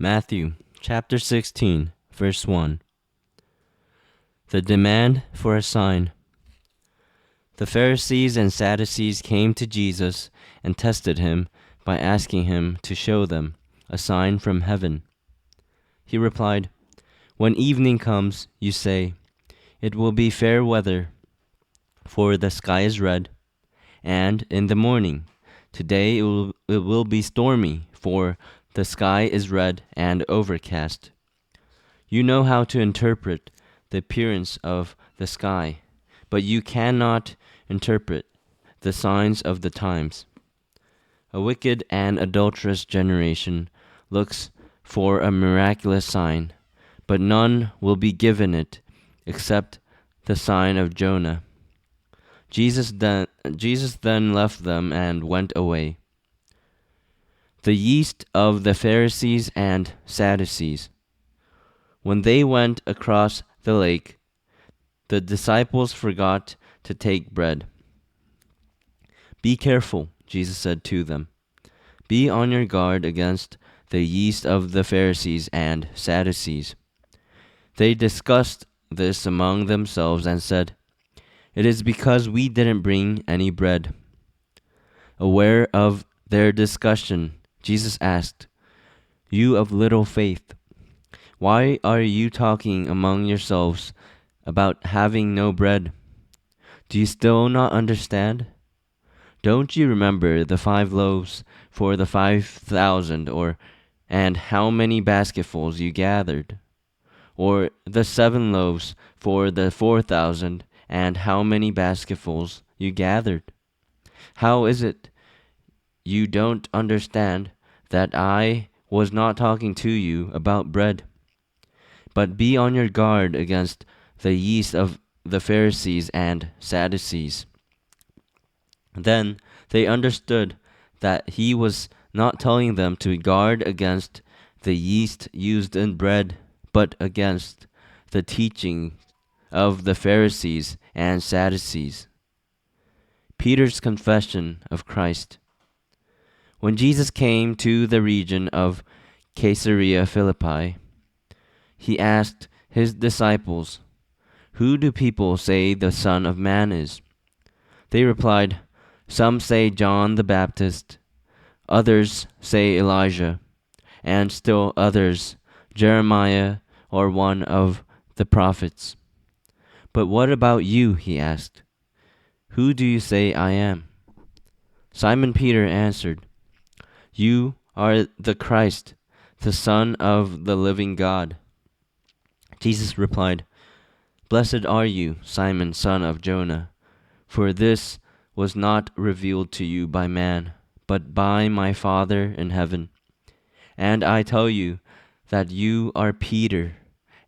Matthew chapter 16, verse 1. The demand for a sign. The Pharisees and Sadducees came to Jesus and tested him by asking him to show them a sign from heaven. He replied, "When evening comes, you say, 'It will be fair weather, for the sky is red,' and in the morning, 'Today it will be stormy, for the sky is red and overcast.' You know how to interpret the appearance of the sky, but you cannot interpret the signs of the times. A wicked and adulterous generation looks for a miraculous sign, but none will be given it except the sign of Jonah." Jesus then left them and went away. The yeast of the Pharisees and Sadducees. When they went across the lake, the disciples forgot to take bread. "Be careful," Jesus said to them. "Be on your guard against the yeast of the Pharisees and Sadducees." They discussed this among themselves and said, "It is because we didn't bring any bread." Aware of their discussion, Jesus asked, "You of little faith, why are you talking among yourselves about having no bread? Do you still not understand? Don't you remember the 5 loaves for the 5,000, and how many basketfuls you gathered? Or the 7 loaves for the 4,000, and how many basketfuls you gathered? How is it you don't understand that I was not talking to you about bread? But be on your guard against the yeast of the Pharisees and Sadducees." Then they understood that he was not telling them to guard against the yeast used in bread, but against the teaching of the Pharisees and Sadducees. Peter's confession of Christ. When Jesus came to the region of Caesarea Philippi, he asked his disciples, "Who do people say the Son of Man is?" They replied, "Some say John the Baptist, others say Elijah, and still others Jeremiah or one of the prophets." "But what about you?" he asked. "Who do you say I am?" Simon Peter answered, "You are the Christ, the Son of the living God." Jesus replied, "Blessed are you, Simon, son of Jonah, for this was not revealed to you by man, but by my Father in heaven. And I tell you that you are Peter,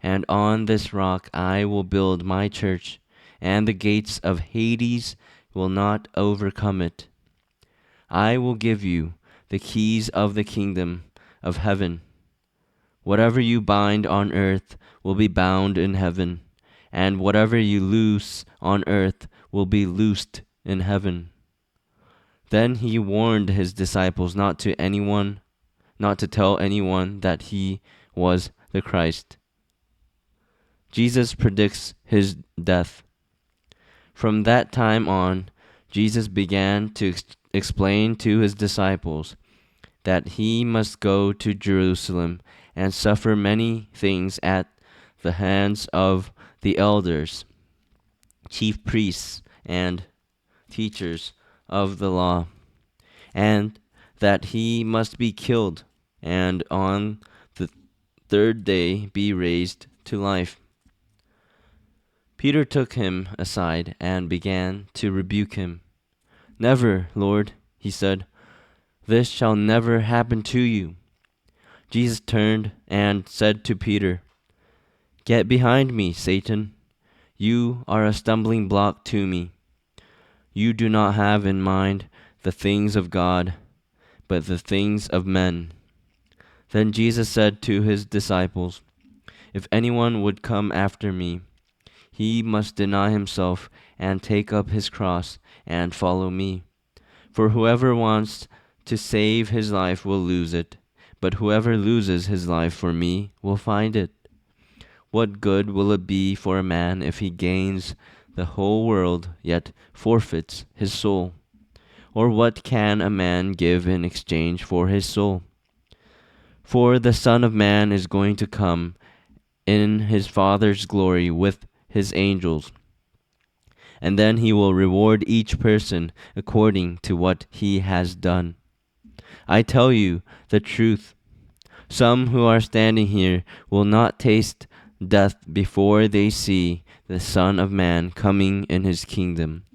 and on this rock I will build my church, and the gates of Hades will not overcome it. I will give you the keys of the kingdom of heaven. Whatever you bind on earth will be bound in heaven, and whatever you loose on earth will be loosed in heaven." Then he warned his disciples not to tell anyone that he was the Christ. Jesus predicts his death. From that time on, Jesus began to explain to his disciples that he must go to Jerusalem and suffer many things at the hands of the elders, chief priests, and teachers of the law, and that he must be killed and on the 3rd day be raised to life. Peter took him aside and began to rebuke him. "Never, Lord," he said, "this shall never happen to you." Jesus turned and said to Peter, "Get behind me, Satan. You are a stumbling block to me. You do not have in mind the things of God, but the things of men." Then Jesus said to his disciples, "If anyone would come after me, he must deny himself and take up his cross and follow me. For whoever wants to save his life will lose it, but whoever loses his life for me will find it. What good will it be for a man if he gains the whole world yet forfeits his soul? Or what can a man give in exchange for his soul? For the Son of Man is going to come in his Father's glory with his angels, and then he will reward each person according to what he has done. I tell you the truth, some who are standing here will not taste death before they see the Son of Man coming in his kingdom.